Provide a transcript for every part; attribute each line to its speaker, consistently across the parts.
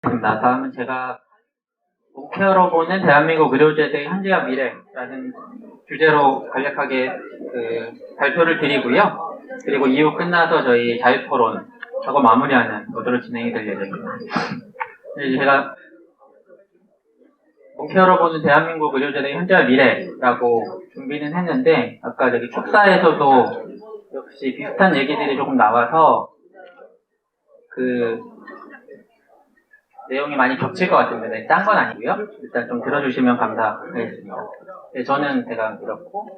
Speaker 1: 다음은 제가 케어로 보는 대한민국 의료제도의 현재와 미래라는 주제로 간략하게 발표를 드리고요. 그리고 이후 끝나서 저희 자유토론하고 마무리하는 것으로 진행이 될 예정입니다. 제가 케어로 보는 대한민국 의료제도의 현재와 미래라고 준비는 했는데 아까 저기 축사에서도 역시 비슷한 얘기들이 조금 나와서 내용이 많이 겹칠 것 같은데 짠 건 아니고요. 일단 좀 들어주시면 감사하겠습니다. 네, 저는 제가 이렇고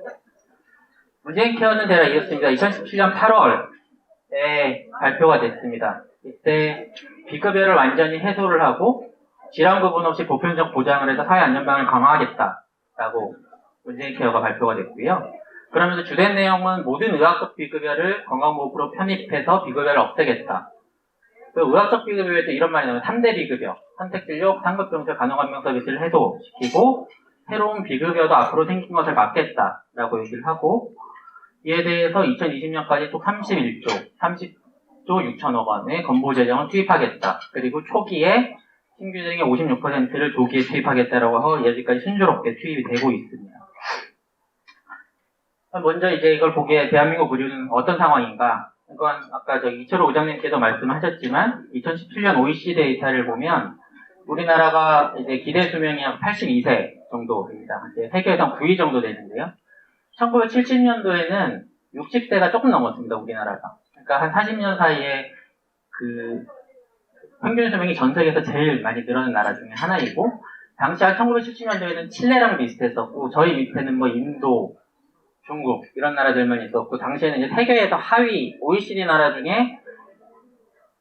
Speaker 1: 문재인 케어는 제가 이렇습니다. 2017년 8월에 발표가 됐습니다. 이때 비급여를 완전히 해소를 하고 질환 구분 없이 보편적 보장을 해서 사회 안전망을 강화하겠다라고 문재인 케어가 발표가 됐고요. 그러면서 주된 내용은 모든 의학적 비급여를 건강보험으로 편입해서 비급여를 없애겠다. 의학적 비급여에도 이런 말이 나오면 3대 비급여, 선택진료, 상급병실, 간호간병 서비스를 해소시키고 새로운 비급여도 앞으로 생긴 것을 막겠다라고 얘기를 하고 이에 대해서 2020년까지 또 30조 6천억 원의 건보 재정을 투입하겠다. 그리고 초기에 신규 재정의 56%를 조기에 투입하겠다라고 하고 여기까지 순조롭게 투입이 되고 있습니다. 먼저 이제 이걸 보기에 대한민국 의료는 어떤 상황인가? 이건 아까 이철호 의장님께서 말씀하셨지만 2017년 OECD 데이터를 보면 우리나라가 이제 기대 수명이 한 82세 정도입니다. 이제 세계에서 9위 정도 되는데요. 1970년도에는 60세가 조금 넘었습니다. 우리나라가. 그러니까 한 40년 사이에 평균 수명이 전 세계에서 제일 많이 늘어난 나라 중에 하나이고 당시 한 1970년도에는 칠레랑 비슷했었고 저희 밑에는 뭐 인도, 중국 이런 나라들만 있었고 당시에는 이제 세계에서 하위 OECD 나라 중에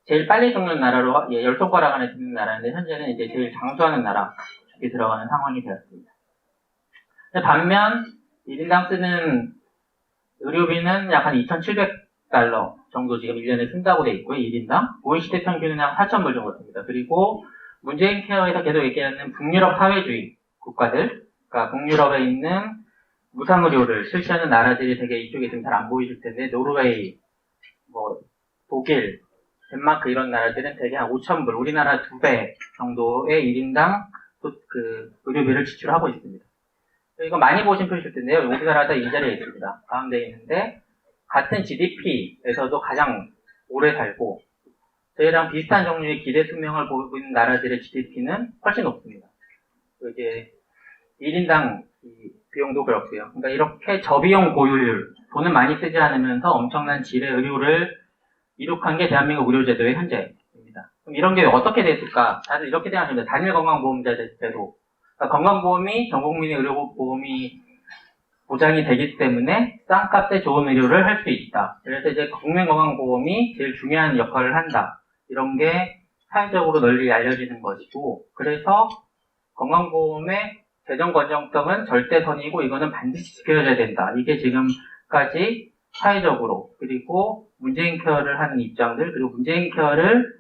Speaker 1: 제일 빨리 죽는 나라로 10손가락 안에 드는 나라인데 현재는 이제 제일 장수하는 나라 쪽에 들어가는 상황이 되었습니다. 반면 1인당 쓰는 의료비는 약 한 2,700달러 정도 지금 1년에 쓴다고 돼 있고요. 1인당 OECD 평균은 약 4,000불 정도 씁니다. 그리고 문재인 케어에서 계속 얘기하는 북유럽 사회주의 국가들, 그러니까 북유럽에 있는 무상의료를 실시하는 나라들이 되게 이쪽에 지금 잘 안 보이실 텐데 노르웨이, 독일, 덴마크 이런 나라들은 되게 한 5,000불, 우리나라 2배 정도의 1인당 의료비를 지출하고 있습니다. 이거 많이 보신 표시일 텐데요. 우리나라가 이 자리에 있습니다. 가운데 있는데 같은 GDP에서도 가장 오래 살고 저희랑 비슷한 종류의 기대 수명을 보이고 있는 나라들의 GDP는 훨씬 높습니다. 이게 1인당 비용도 그렇고요. 그러니까 이렇게 저비용 고효율, 돈을 많이 쓰지 않으면서 엄청난 질의 의료를 이룩한 게 대한민국 의료제도의 현재입니다. 그럼 이런 게 어떻게 됐을까? 다들 이렇게 생각합니다. 단일 건강보험제 제도. 그러니까 건강보험이 전 국민의 의료보험이 보장이 되기 때문에 싼 값에 좋은 의료를 할 수 있다. 그래서 이제 국민건강보험이 제일 중요한 역할을 한다. 이런 게 사회적으로 널리 알려지는 것이고, 그래서 건강보험의 재정 건전성은 절대선이고 이거는 반드시 지켜져야 된다. 이게 지금까지 사회적으로 그리고 문재인 케어를 하는 입장들 그리고 문재인 케어를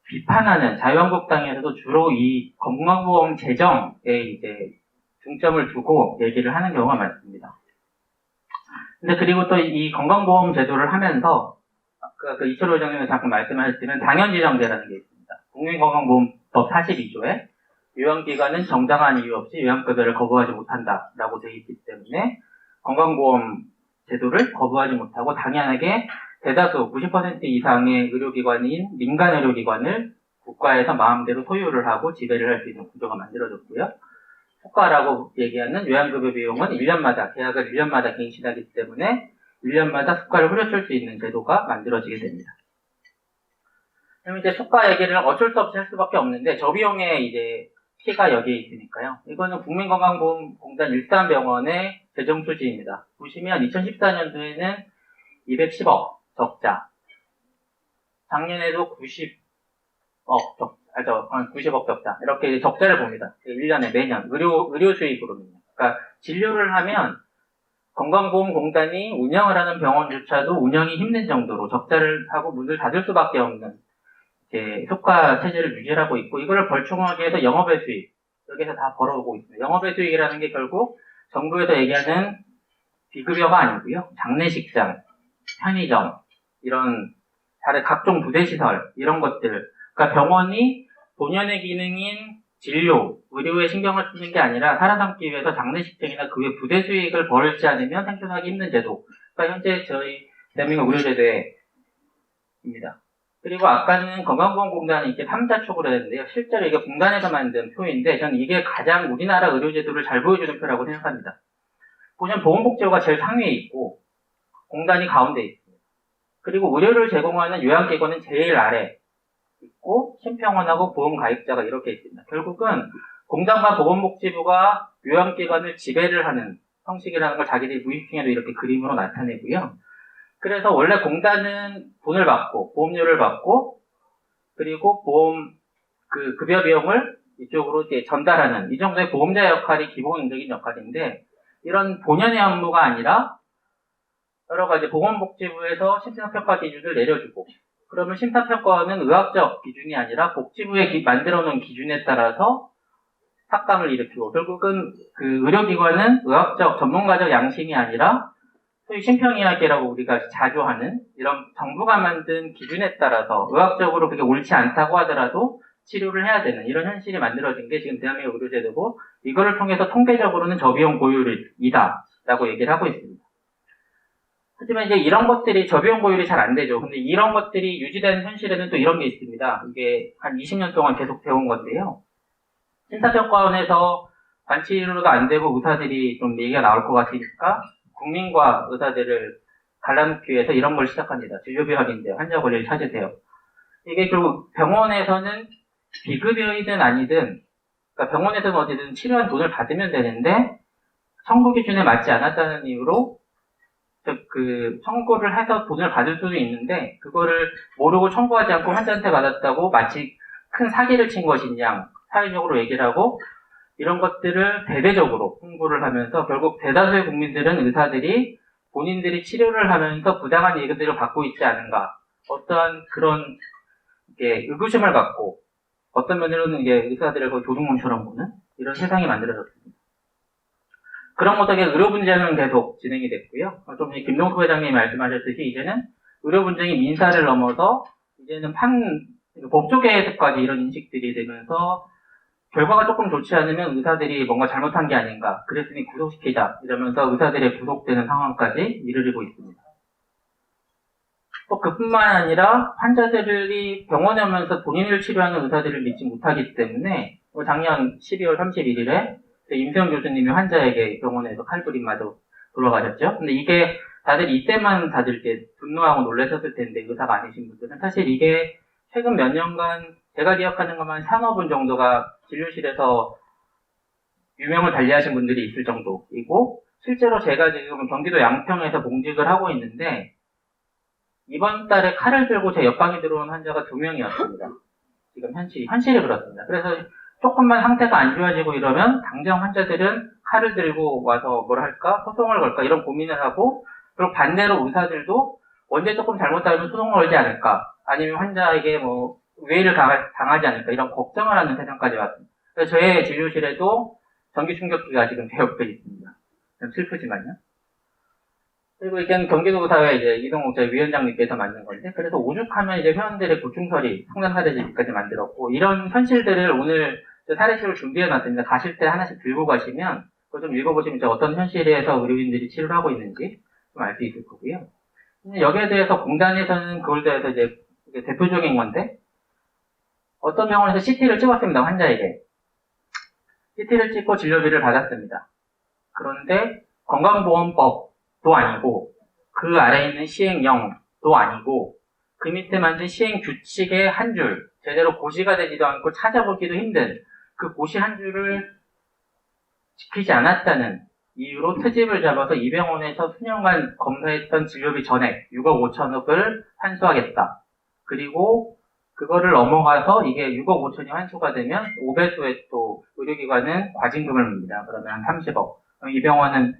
Speaker 1: 비판하는 자유한국당에서도 주로 이 건강보험 재정에 이제 중점을 두고 얘기를 하는 경우가 많습니다. 근데 그리고 또 이 건강보험 제도를 하면서 아까 이철호 의장님이 잠깐 말씀하셨지만 당연지정제라는 게 있습니다. 국민건강보험법 42조에 요양기관은 정당한 이유 없이 요양급여를 거부하지 못한다라고 되어 있기 때문에 건강보험 제도를 거부하지 못하고 당연하게 대다수 90% 이상의 의료기관인 민간의료기관을 국가에서 마음대로 소유를 하고 지배를 할 수 있는 구조가 만들어졌고요. 국가라고 얘기하는 요양급여 비용은 1년마다 계약을 1년마다 갱신하기 때문에 1년마다 수가를 후려칠 수 있는 제도가 만들어지게 됩니다. 그럼 이제 수가 얘기를 어쩔 수 없이 할 수밖에 없는데 저비용의 이제 키가 여기에 있으니까요. 이거는 국민건강보험공단 일산병원의 재정 수지입니다. 보시면 2014년도에는 210억 적자, 작년에도 90억 적자 이렇게 적자를 봅니다. 1년에 매년 의료 수입으로는요. 그러니까 진료를 하면 건강보험공단이 운영을 하는 병원조차도 운영이 힘든 정도로 적자를 하고 문을 닫을 수밖에 없는 효과 체제를 유지하고 있고 이걸 벌충하기 위해서 영업의 수익 여기서 다 벌어오고 있습니다. 영업의 수익이라는 게 결국 정부에서 얘기하는 비급여가 아니고요. 장례식장, 편의점 이런 다른 각종 부대시설 이런 것들 그러니까 병원이 본연의 기능인 진료, 의료에 신경을 쓰는 게 아니라 살아남기 위해서 장례식장이나 그 외 부대 수익을 벌지 않으면 생존하기 힘든 제도가 현재 저희 대한민국 의료제도입니다. 그리고 아까는 건강보험공단이 이렇게 3자축으로 했는데요. 실제로 이게 공단에서 만든 표인데 저는 이게 가장 우리나라 의료제도를 잘 보여주는 표라고 생각합니다. 보시면 보건복지부가 제일 상위에 있고 공단이 가운데 있습니다. 그리고 의료를 제공하는 요양기관은 제일 아래 있고 심평원하고 보험가입자가 이렇게 있습니다. 결국은 공단과 보건복지부가 요양기관을 지배를 하는 형식이라는 걸 자기들이 무의식중에도 이렇게 그림으로 나타내고요. 그래서 원래 공단은 돈을 받고 보험료를 받고 그리고 보험 급여 비용을 이쪽으로 이제 전달하는 이 정도의 보험자 역할이 기본적인 역할인데 이런 본연의 업무가 아니라 여러 가지 보건복지부에서 심사평가 기준을 내려주고 그러면 심사평가는 의학적 기준이 아니라 복지부에 만들어 놓은 기준에 따라서 삭감을 일으키고 결국은 그 의료기관은 의학적 전문가적 양심이 아니라 소위 심평이야기라고 우리가 자주 하는 이런 정부가 만든 기준에 따라서 의학적으로 그게 옳지 않다고 하더라도 치료를 해야 되는 이런 현실이 만들어진 게 지금 대한민국 의료제도고 이거를 통해서 통계적으로는 저비용 고율이다 라고 얘기를 하고 있습니다. 하지만 이제 이런 것들이 저비용 고율이 잘 안 되죠. 근데 이런 것들이 유지되는 현실에는 또 이런 게 있습니다. 이게 한 20년 동안 계속 배운 건데요. 심사평가원에서 관치료가 안 되고 의사들이 좀 얘기가 나올 것 같으니까 국민과 의사들을 갈라놓기 위해서 이런 걸 시작합니다. 진료비약인데 환자 권리를 찾으세요. 이게 결국 병원에서는 비급여이든 아니든 그러니까 병원에서는 어디든 치료한 돈을 받으면 되는데 청구 기준에 맞지 않았다는 이유로 그 청구를 해서 돈을 받을 수도 있는데 그거를 모르고 청구하지 않고 환자한테 받았다고 마치 큰 사기를 친 것인 양 사회적으로 얘기를 하고 이런 것들을 대대적으로 홍보를 하면서 결국 대다수의 국민들은 의사들이 본인들이 치료를 하면서 부당한 예금들을 받고 있지 않은가 어떠한 그런 의구심을 갖고 어떤 면으로는 이게 의사들을 거의 도둑놈처럼 보는 이런 세상이 만들어졌습니다. 그런 것들에 의료 분쟁은 계속 진행이 됐고요. 좀 김동수 회장님이 말씀하셨듯이 이제는 의료 분쟁이 민사를 넘어서 이제는 법조계에서까지 이런 인식들이 되면서 결과가 조금 좋지 않으면 의사들이 뭔가 잘못한 게 아닌가 그랬으니 구속시키자 이러면서 의사들이 구속되는 상황까지 이르르고 있습니다. 또 그뿐만 아니라 환자들이 병원에 오면서 본인을 치료하는 의사들을 믿지 못하기 때문에 작년 12월 31일에 임세영 교수님이 환자에게 병원에서 칼부림 맞아 돌아가셨죠. 근데 이게 다들 이때만 다들 이렇게 분노하고 놀라셨을 텐데 의사가 아니신 분들은 사실 이게 최근 몇 년간 제가 기억하는 것만 3분 정도가 진료실에서 유명을 달리하신 분들이 있을 정도이고 실제로 제가 지금 경기도 양평에서 공직을 하고 있는데 이번 달에 칼을 들고 제 옆방에 들어온 환자가 2명이었습니다. 지금 현실이 그렇습니다. 그래서 조금만 상태가 안 좋아지고 이러면 당장 환자들은 칼을 들고 와서 뭘 할까? 소송을 걸까? 이런 고민을 하고 그리고 반대로 의사들도 언제 조금 잘못하면 소송을 걸지 않을까? 아니면 환자에게 외의를 당하지 않을까? 이런 걱정을 하는 세상까지 왔습니다. 그래서 저의 진료실에도 전기 충격기가 지금 제 옆에 있습니다. 좀 슬프지만요. 그리고 이게 경기도사회 이제 이동욱 저희 위원장님께서 만든 건데, 그래서 오죽하면 이제 회원들의 고충서리, 상담 사례집까지 만들었고, 이런 현실들을 오늘 사례집을 준비해놨습니다. 가실 때 하나씩 들고 가시면, 그거 좀 읽어보시면 어떤 현실에서 의료인들이 치료를 하고 있는지 좀 알 수 있을 거고요. 여기에 대해서 공단에서는 그걸 대해서 이제 대표적인 건데, 어떤 병원에서 CT를 찍었습니다, 환자에게. CT를 찍고 진료비를 받았습니다. 그런데 건강보험법도 아니고 그 아래에 있는 시행령도 아니고 그 밑에 만든 시행규칙의 한 줄 제대로 고시가 되지도 않고 찾아보기도 힘든 그 고시 한 줄을 지키지 않았다는 이유로 트집을 잡아서 이 병원에서 수년간 검사했던 진료비 전액 6억 5천억을 환수하겠다. 그리고 그거를 넘어가서 이게 6억 5천이 환수가 되면 5배수의 또 의료기관은 과징금을 묻니다. 그러면 한 30억. 이 병원은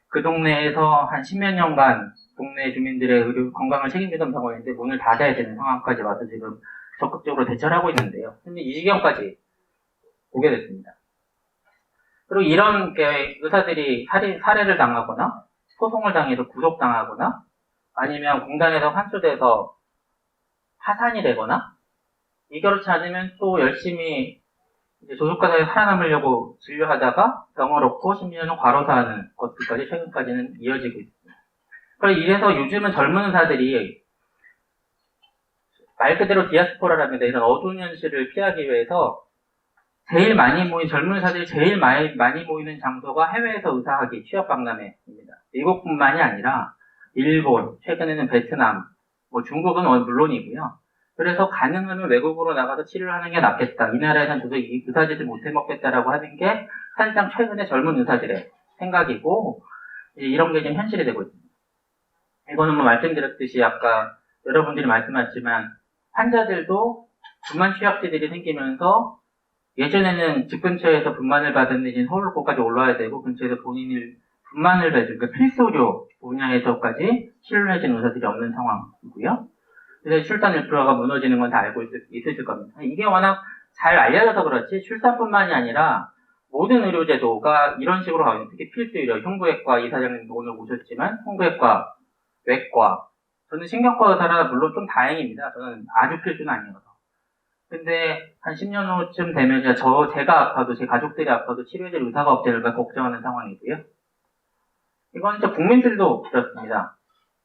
Speaker 1: 그 동네에서 한 10몇 년간 동네 주민들의 의료 건강을 책임지던 병원인데 문을 닫아야 되는 상황까지 와서 지금 적극적으로 대처를 하고 있는데요. 근데 이 지경까지 오게 됐습니다. 그리고 이런 의사들이 살해를 당하거나 소송을 당해서 구속당하거나 아니면 공단에서 환수돼서 파산이 되거나 그렇지 않으면 또 열심히 이제 조속과다에 살아남으려고 진료하다가 병을 얻고 심지어는 과로사하는 것들까지 최근까지는 이어지고 있습니다. 그래서 이래서 요즘은 젊은 의사들이 말 그대로 디아스포라랍니다. 이런 어두운 현실을 피하기 위해서 제일 많이 모인 젊은 의사들이 제일 많이 모이는 장소가 해외에서 의사하기 취업 박람회입니다. 미국뿐만이 아니라 일본, 최근에는 베트남, 뭐 중국은 물론이고요. 그래서 가능하면 외국으로 나가서 치료를 하는 게 낫겠다. 이 나라에서는 도저히 의사짓을 못해 먹겠다라고 하는 게 사실상 최근에 젊은 의사들의 생각이고 이런 게 지금 현실이 되고 있습니다. 이거는 뭐 말씀드렸듯이 아까 여러분들이 말씀하셨지만 환자들도 분만 취약지들이 생기면서 예전에는 집 근처에서 분만을 받은 이제 서울고까지 올라와야 되고 근처에서 본인이 분만을 해줄 그러니까 필수료 분야에서까지 치료를 해주는 의사들이 없는 상황이고요. 그래서 출산 인프라가 무너지는 건 다 알고 있으실 겁니다. 이게 워낙 잘 알려져서 그렇지 출산뿐만이 아니라 모든 의료제도가 이런 식으로 가고 있는 특히 필수의료, 흉부외과 이사장님도 오늘 오셨지만 흉부외과, 외과 저는 신경과 의사라 물론 좀 다행입니다. 저는 아주 필수는 아니어서. 근데 한 10년 후쯤 되면 제가 아파도 제 가족들이 아파도 치료해줄 의사가 없지 않을까 걱정하는 상황이고요. 이건 진짜 국민들도 그렇습니다.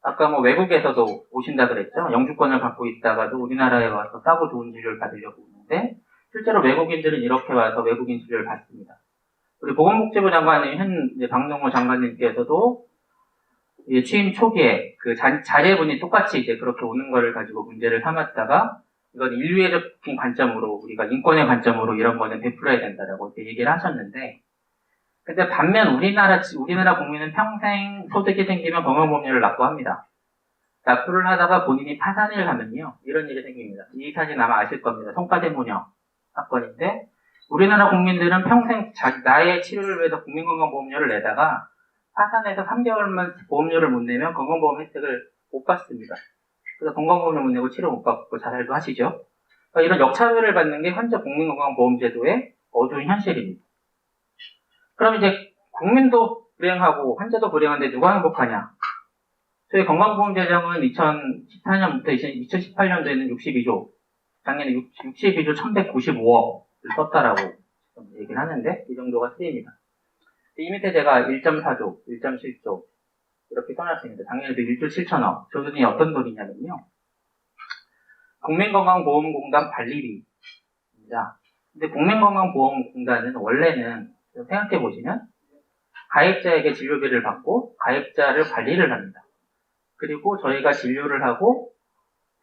Speaker 1: 아까 뭐 외국에서도 오신다 그랬죠. 영주권을 갖고 있다가도 우리나라에 와서 싸고 좋은 치료를 받으려고 오는데 실제로 외국인들은 이렇게 와서 외국인 치료를 받습니다. 우리 보건복지부 장관님 이제 박능호 장관님께서도 취임 초기에 그 자제분이 똑같이 이제 그렇게 오는 거를 가지고 문제를 삼았다가 이건 인류애적인 관점으로 우리가 인권의 관점으로 이런 거는 베풀어야 된다라고 이렇게 얘기를 하셨는데 근데 반면 우리나라 국민은 평생 소득이 생기면 건강보험료를 납부합니다. 납부를 하다가 본인이 파산을 하면요 이런 일이 생깁니다. 이 사진 아마 아실 겁니다. 성과대모녀 사건인데 우리나라 국민들은 평생 나의 치료를 위해서 국민건강보험료를 내다가 파산해서 3개월만 보험료를 못 내면 건강보험 혜택을 못 받습니다. 그래서 건강보험료 못 내고 치료 못 받고 자살도 하시죠. 그러니까 이런 역차별을 받는 게 현재 국민건강보험제도의 어두운 현실입니다. 그럼 이제 국민도 불행하고 환자도 불행한데 누가 행복하냐? 저희 건강보험재정은 2014년부터 2018년도에는 62조, 작년에 62조 1195억을 썼다라고 얘기를 하는데 이 정도가 쓰입니다. 이 밑에 제가 1.4조, 1.7조 이렇게 써놨습니다. 작년에도 1조 7천억. 저 돈이 어떤 돈이냐면요. 국민건강보험공단 관리비입니다. 근데 국민건강보험공단은 원래는 생각해보시면 가입자에게 진료비를 받고 가입자를 관리를 합니다. 그리고 저희가 진료를 하고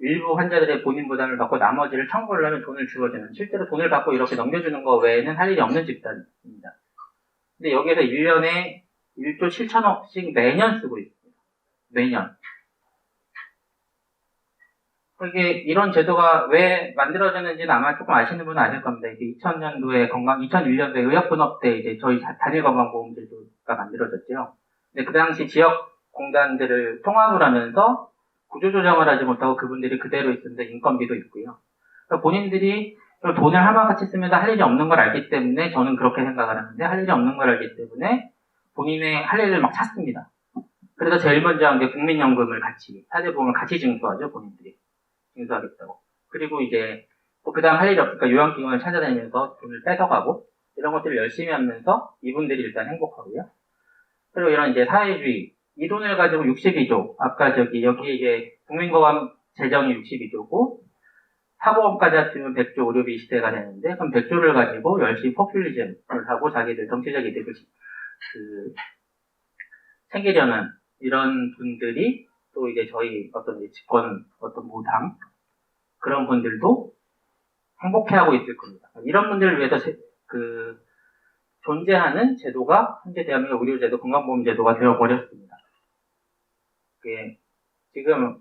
Speaker 1: 일부 환자들의 본인 부담을 받고 나머지를 청구를 하면 돈을 주어주는 실제로 돈을 받고 이렇게 넘겨주는 거 외에는 할 일이 없는 집단입니다. 근데 여기에서 1년에 1조 7천억씩 매년 쓰고 있습니다. 매년. 이게 이런 제도가 왜 만들어졌는지는 아마 조금 아시는 분은 아실 겁니다. 이게 2000년도에 2001년도에 의약분업 때 이제 저희 단일건강보험 제도가 만들어졌죠. 근데 그 당시 지역 공단들을 통합을 하면서 구조조정을 하지 못하고 그분들이 그대로 있었는데 인건비도 있고요. 그러니까 본인들이 돈을 하나같이 쓰면서 할 일이 없는 걸 알기 때문에 저는 그렇게 생각을 하는데 할 일이 없는 걸 알기 때문에 본인의 할 일을 막 찾습니다. 그래서 제일 먼저 한 게 국민연금을 같이, 사대보험을 같이 징수하죠, 본인들이. 징수하겠다고. 그리고 이제 또 그 다음 할 일이 없으니까 요양기관을 찾아다니면서 돈을 뺏어가고 이런 것들을 열심히 하면서 이분들이 일단 행복하고요. 그리고 이런 이제 사회주의, 이 돈을 가지고 62조, 아까 여기 이게 국민건강 재정이 62조고 사보험까지 합치면 100조 의료비 시대가 되는데 그럼 100조를 가지고 열심히 포퓰리즘을 하고 자기들 정치적 이득을 챙기려는 이런 분들이 또 이제 저희 어떤 집권 어떤 무당 그런 분들도 행복해하고 있을 겁니다. 이런 분들을 위해서 존재하는 제도가 현재 대한민국 의료제도 건강보험제도가 되어버렸습니다. 지금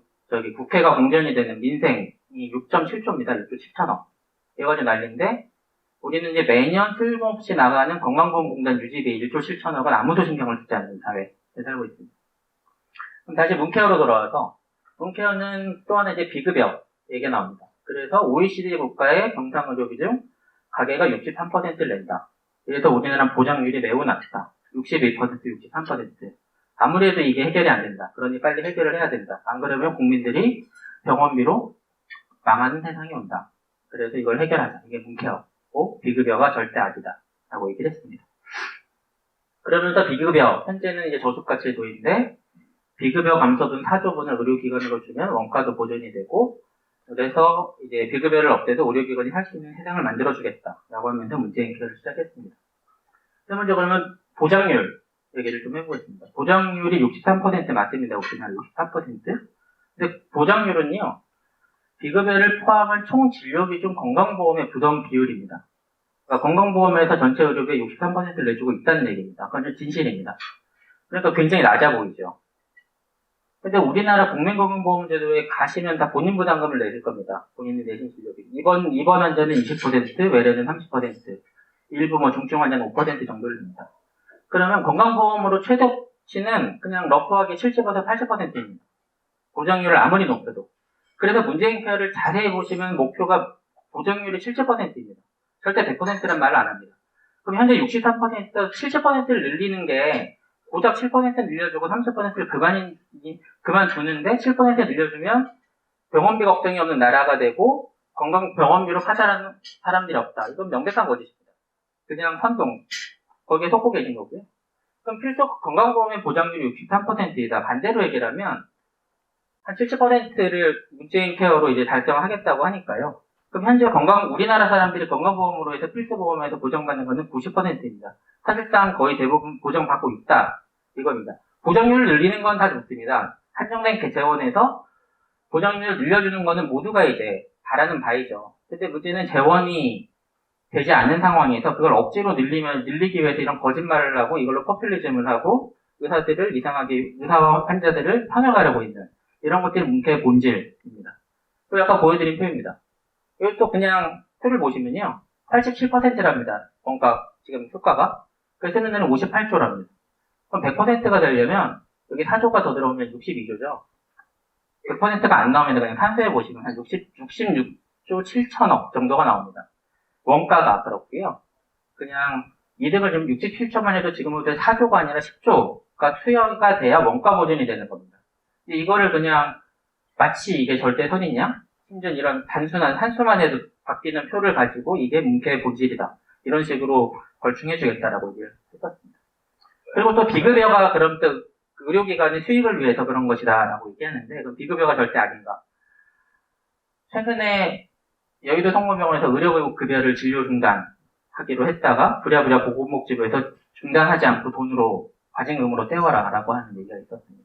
Speaker 1: 국회가 공전이 되는 민생이 6.7조입니다. 6조 7천억. 이거가지고 난리인데 우리는 이제 매년 틀림없이 나가는 건강보험공단 유지비 1조 7천억은 아무도 신경을 쓰지 않는 사회에 살고 있습니다. 그럼 다시 문케어로 돌아와서 문케어는 또 하나 이제 비급여 얘기가 나옵니다. 그래서 OECD 국가의 경상의료비 중 가계가 63%를 낸다. 그래서 우리나라는 보장률이 매우 낮다. 61%, 63%. 아무래도 이게 해결이 안 된다. 그러니 빨리 해결을 해야 된다. 안 그러면 국민들이 병원비로 망하는 세상이 온다. 그래서 이걸 해결하자. 이게 문케어고 비급여가 절대 악이다. 라고 얘기를 했습니다. 그러면서 비급여, 현재는 이제 저수가 제도인데 비급여 감소분 4조분을 의료기관으로 주면 원가도 보존이 되고 그래서 이제 비급여를 없애도 의료기관이 할 수 있는 세상을 만들어주겠다라고 하면서 문재인 케어를 시작했습니다. 세 번째 그러면 보장률 얘기를 좀 해보겠습니다. 보장률이 63% 맞습니다. 우리나라 63%. 근데 보장률은요, 비급여를 포함한 총 진료비중 건강보험의 부담 비율입니다. 그러니까 건강보험에서 전체 의료비의 63%를 내주고 있다는 얘기입니다. 그건 좀 진실입니다. 그러니까 굉장히 낮아 보이죠. 근데 우리나라 국민건강보험제도에 가시면 다 본인 부담금을 내실 겁니다. 본인이 내신 진료비. 입원 환자는 20%, 외래는 30%, 일부 중증 환자는 5% 정도를 냅니다. 그러면 건강보험으로 최저치는 그냥 러프하게 70에서 80%입니다. 보장률을 아무리 높여도. 그래서 문재인 케어를 자세히 보시면 목표가 보장률이 70%입니다. 절대 100%란 말을 안 합니다. 그럼 현재 63%에서 70%를 늘리는 게 고작 7% 늘려주고 30%를 그만두는데 7% 늘려주면 병원비 걱정이 없는 나라가 되고 병원비로 파산하는 사람들이 없다. 이건 명백한 거짓입니다. 그냥 선동. 거기에 속고 계신 거고요. 그럼 필수 건강보험의 보장률이 63%이다. 반대로 얘기하면 한 70%를 문재인 케어로 이제 달성하겠다고 하니까요. 그럼 현재 우리나라 사람들이 건강보험으로 해서 필수보험에서 보장받는 것은 90%입니다. 사실상 거의 대부분 보장받고 있다. 이겁니다. 보장률을 늘리는 건 다 좋습니다. 한정된 재원에서 보장률을 늘려주는 거는 모두가 이제 바라는 바이죠. 근데 문제는 재원이 되지 않는 상황에서 그걸 억지로 늘리기 위해서 이런 거짓말을 하고 이걸로 포퓰리즘을 하고 의사들을 이상하게, 의사와 환자들을 편협하려고 있는 이런 것들이 문케의 본질입니다. 또 아까 보여드린 표입니다. 이것도 그냥 표를 보시면요. 87%랍니다. 원가, 지금 효과가. 그래서 쓰는 데는 58조랍니다. 그럼 100%가 되려면 여기 4조가 더 들어오면 62조죠. 100%가 안 나오면 그냥 산수해 보시면 한 66조 7천억 정도가 나옵니다. 원가가 그렇고요. 그냥 이득을 좀 67조만 해도 지금부터 4조가 아니라 10조가 투여가 돼야 원가 보존이 되는 겁니다. 이거를 그냥 마치 이게 절대선이냐? 심지어 이런 단순한 산수만 해도 바뀌는 표를 가지고 이게 문케의 본질이다. 이런 식으로 걸충해주겠다라고 얘기를 했었습니다. 그리고 또 비급여가 그럼 또 의료기관의 수익을 위해서 그런 것이다라고 얘기하는데 그럼 비급여가 절대 아닌가? 최근에 여의도 성모병원에서 의료급여를 진료 중단하기로 했다가 부랴부랴 보건복지부에서 중단하지 않고 돈으로 과징금으로 떼워라라고 하는 얘기가 있었습니다.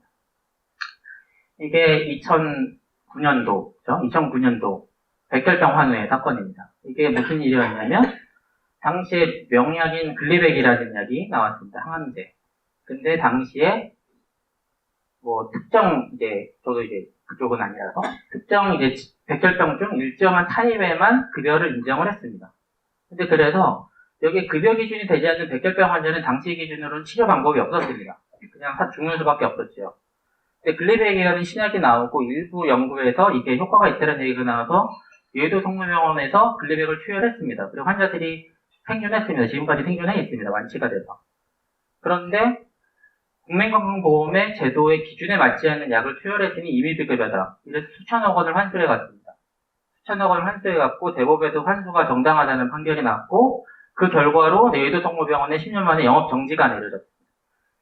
Speaker 1: 이게 2009년도 2009년도 백혈병 환우의 사건입니다. 이게 무슨 일이었냐면 당시에 명약인 글리백이라는 약이 나왔습니다. 항암제. 근데 당시에 특정 저도 그쪽은 아니라서 특정 백혈병 중 일정한 타입에만 급여를 인정을 했습니다. 근데 그래서 여기 급여 기준이 되지 않는 백혈병 환자는 당시 기준으로는 치료 방법이 없었습니다. 그냥 죽는 수밖에 없었죠. 근데 글리백이라는 신약이 나오고 일부 연구에서 이게 효과가 있다는 얘기가 나와서 여의도 성모병원에서 글리백을 투여했습니다. 그리고 환자들이 생존했습니다. 지금까지 생존해 있습니다. 완치가 돼서. 그런데 국민건강보험의 제도의 기준에 맞지 않는 약을 투여했으니 임의비급여다. 이래서 수천억 원을 환수해갔습니다. 수천억 원을 환수해갔고 대법에서 환수가 정당하다는 판결이 났고 그 결과로 여의도 성모병원에 10년 만에 영업 정지가 내려졌습니다.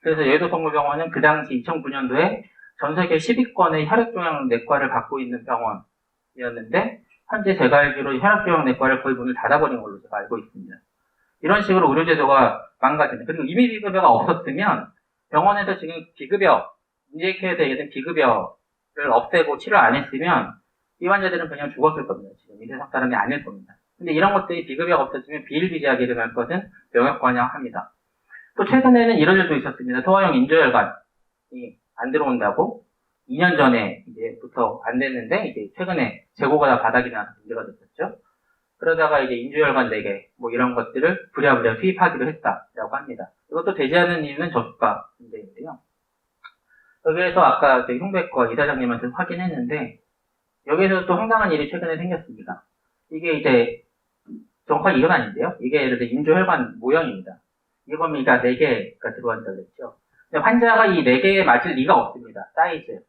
Speaker 1: 그래서 여의도 성모병원은 그 당시 2009년도에 전 세계 10위권의 혈액종양 내과를 갖고 있는 병원이었는데 현재 제가 알기로 혈액종양 내과를 거의 문을 닫아버린 걸로 제가 알고 있습니다. 이런 식으로 의료제도가 망가집니다. 그리고 임의비급여가 없었으면 병원에서 지금 문재인 케어에 대한 비급여를 없애고 치료 안 했으면 이 환자들은 그냥 죽었을 겁니다. 지금 이 세상 사람이 아닐 겁니다. 근데 이런 것들이 비급여가 없었으면 비일비재하게 일어날 것은 명역관양합니다. 또 최근에는 이런 일도 있었습니다. 소아용 인조혈관이 안 들어온다고 2년 전에 이제부터 안 됐는데 이제 최근에 재고가 다 바닥이 나서 문제가 됐었죠. 그러다가 이제 인조혈관 4개 이런 것들을 부랴부랴 투입하기로 했다라고 합니다. 이것도 되지 않는 이유는 저수가 문제인데요. 여기에서 아까 흉백과 이사장님한테 확인했는데 여기에서 또 황당한 일이 최근에 생겼습니다. 이게 정확하게 이건 아닌데요. 이게 예를 들어 인조혈관 모형입니다. 이거 보면 4개가 들어간다고 그랬죠. 근데 환자가 이 4개에 맞을 리가 없습니다. 사이즈,